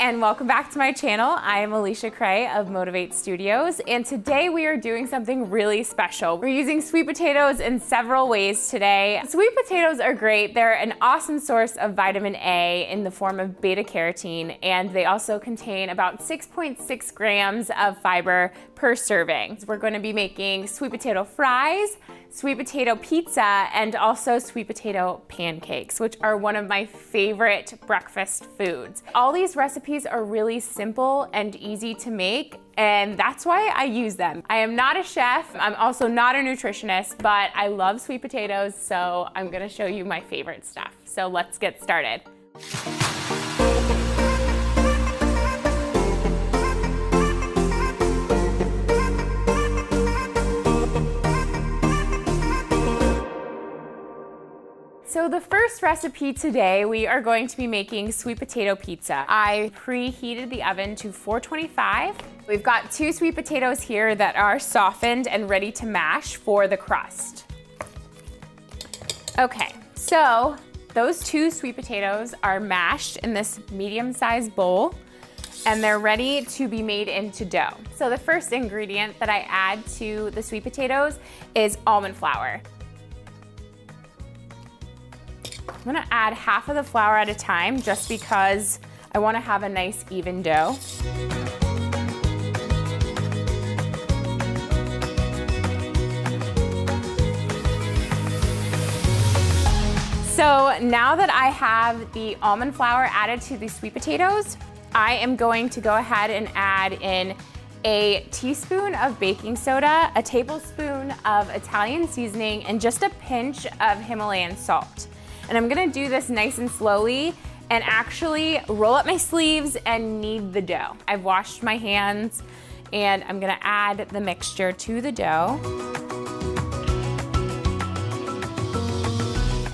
and welcome back to my channel. I am Alicia Krahe of Motivate Studios, and today we are doing something really special. We're using sweet potatoes in several ways today. Sweet potatoes are great. They're an awesome source of vitamin A in the form of beta carotene, and they also contain about 6.6 grams of fiber per serving. We're going to be making sweet potato fries, sweet potato pizza, and also sweet potato pancakes, which are one of my favorite breakfast foods. All these recipes are really simple and easy to make, and that's why I use them. I am not a chef, I'm also not a nutritionist, but I love sweet potatoes, so I'm gonna show you my favorite stuff. So let's get started. So the first recipe today, we are going to be making sweet potato pizza. I preheated the oven to 425. We've got 2 sweet potatoes here that are softened and ready to mash for the crust. Okay, so those 2 sweet potatoes are mashed in this medium-sized bowl, and they're ready to be made into dough. So the first ingredient that I add to the sweet potatoes is almond flour. I'm gonna add half of the flour at a time just because I wanna have a nice even dough. So now that I have the almond flour added to the sweet potatoes, I am going to go ahead and add in a teaspoon of baking soda, a tablespoon of Italian seasoning, and just a pinch of Himalayan salt. And I'm gonna do this nice and slowly and actually roll up my sleeves and knead the dough. I've washed my hands and I'm gonna add the mixture to the dough.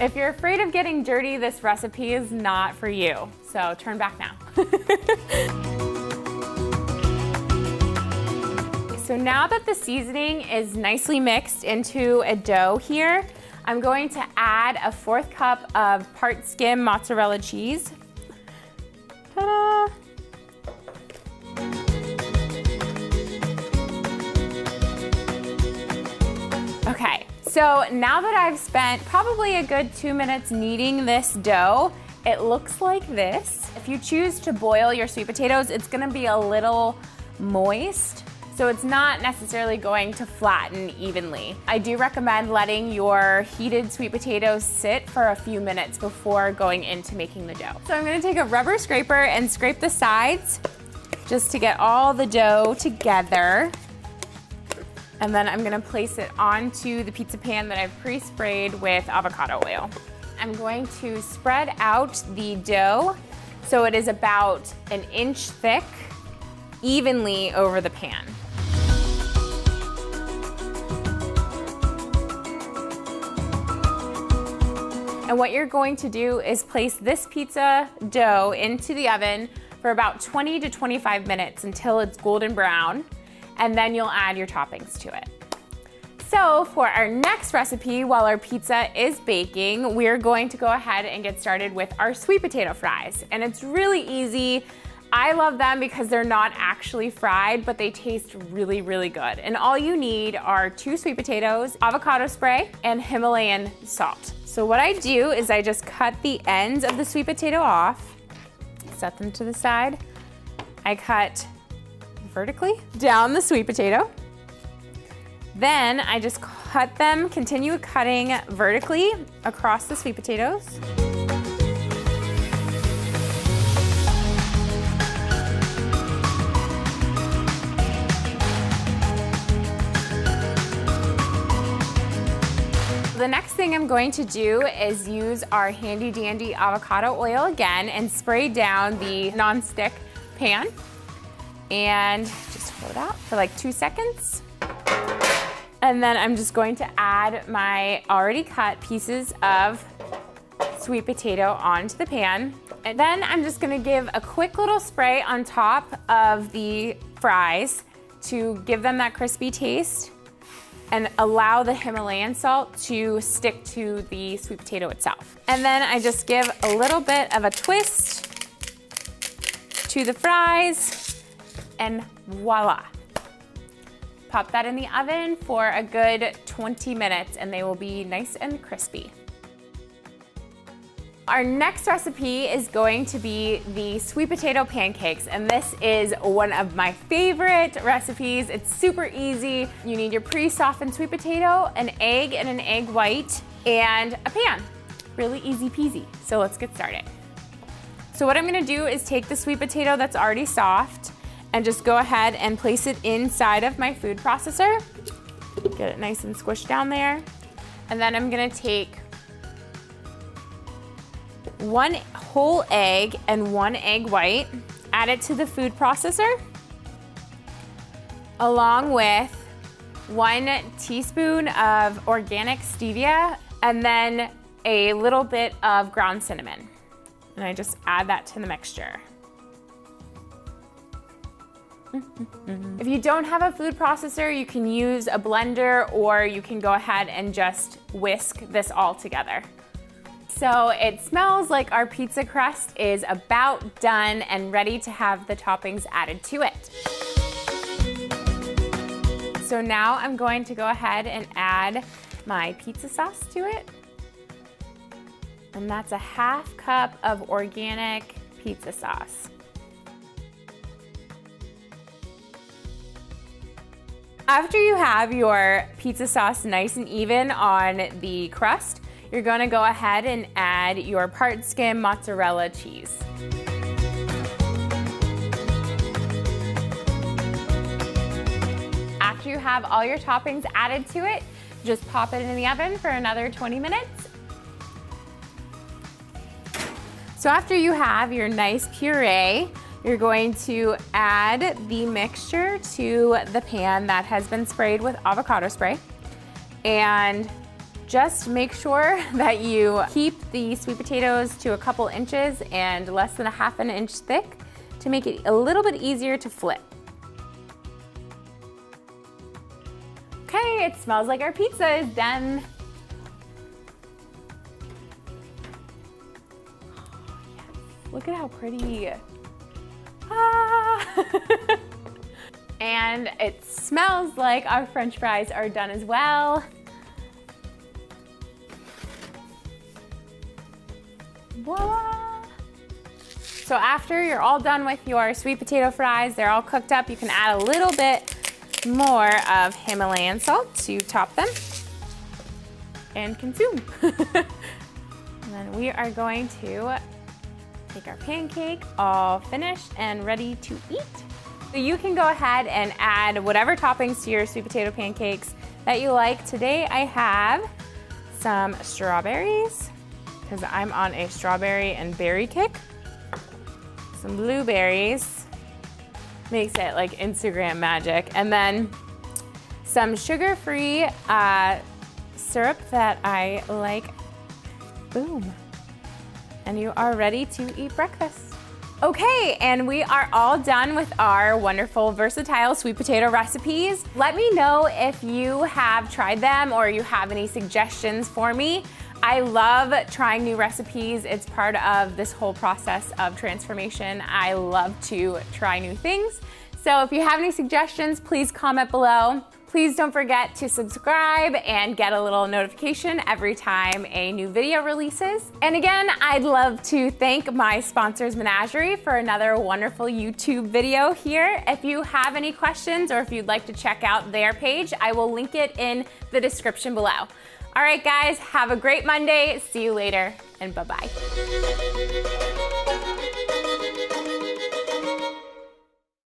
If you're afraid of getting dirty, this recipe is not for you. So turn back now. So now that the seasoning is nicely mixed into a dough here, I'm going to add a 1/4 cup of part skim mozzarella cheese. Ta-da! Okay, so now that I've spent probably a good 2 minutes kneading this dough, it looks like this. If you choose to boil your sweet potatoes, it's gonna be a little moist, so it's not necessarily going to flatten evenly. I do recommend letting your heated sweet potatoes sit for a few minutes before going into making the dough. So I'm gonna take a rubber scraper and scrape the sides just to get all the dough together. And then I'm gonna place it onto the pizza pan that I've pre-sprayed with avocado oil. I'm going to spread out the dough so it is about 1 inch thick, evenly over the pan. And what you're going to do is place this pizza dough into the oven for about 20 to 25 minutes until it's golden brown, and then you'll add your toppings to it. So for our next recipe, while our pizza is baking, we're going to go ahead and get started with our sweet potato fries. And it's really easy. I love them because they're not actually fried, but they taste really, really good. And all you need are 2 sweet potatoes, avocado spray, and Himalayan salt. So what I do is I just cut the ends of the sweet potato off, set them to the side. I cut vertically down the sweet potato. Then I just cut them, continue cutting vertically across the sweet potatoes. The next thing I'm going to do is use our handy dandy avocado oil again and spray down the non-stick pan and just hold out for like 2 seconds. And then I'm just going to add my already cut pieces of sweet potato onto the pan. And then I'm just gonna give a quick little spray on top of the fries to give them that crispy taste and allow the Himalayan salt to stick to the sweet potato itself. And then I just give a little bit of a twist to the fries, and voila. Pop that in the oven for a good 20 minutes and they will be nice and crispy. Our next recipe is going to be the sweet potato pancakes, and this is one of my favorite recipes. It's super easy. You need your pre-softened sweet potato, an egg and an egg white, and a pan. Really easy peasy. So let's get started. So what I'm gonna do is take the sweet potato that's already soft and just go ahead and place it inside of my food processor. Get it nice and squished down there. And then I'm gonna take 1 whole egg and 1 egg white, add it to the food processor, along with 1 teaspoon of organic stevia, and then a little bit of ground cinnamon. And I just add that to the mixture. If you don't have a food processor, you can use a blender, or you can go ahead and just whisk this all together. So it smells like our pizza crust is about done and ready to have the toppings added to it. So now I'm going to go ahead and add my pizza sauce to it. And that's a 1/2 cup of organic pizza sauce. After you have your pizza sauce nice and even on the crust, you're gonna go ahead and add your part skim mozzarella cheese. After you have all your toppings added to it, just pop it in the oven for another 20 minutes. So after you have your nice puree, you're going to add the mixture to the pan that has been sprayed with avocado spray. And just make sure that you keep the sweet potatoes to a couple inches and less than 1/2 inch thick to make it a little bit easier to flip. Okay, it smells like our pizza is done. Look at how pretty. Ah. And it smells like our French fries are done as well. Voila! So after you're all done with your sweet potato fries, they're all cooked up, you can add a little bit more of Himalayan salt to top them and consume. And then we are going to take our pancake, all finished and ready to eat. So you can go ahead and add whatever toppings to your sweet potato pancakes that you like. Today I have some strawberries, because I'm on a strawberry and berry kick. Some blueberries, makes it like Instagram magic. And then some sugar-free syrup that I like. Boom. And you are ready to eat breakfast. Okay, and we are all done with our wonderful versatile sweet potato recipes. Let me know if you have tried them or you have any suggestions for me. I love trying new recipes. It's part of this whole process of transformation. I love to try new things. So if you have any suggestions, please comment below. Please don't forget to subscribe and get a little notification every time a new video releases. And again, I'd love to thank my sponsors, Menagerie, for another wonderful YouTube video here. If you have any questions or if you'd like to check out their page, I will link it in the description below. All right, guys, have a great Monday. See you later, and bye-bye.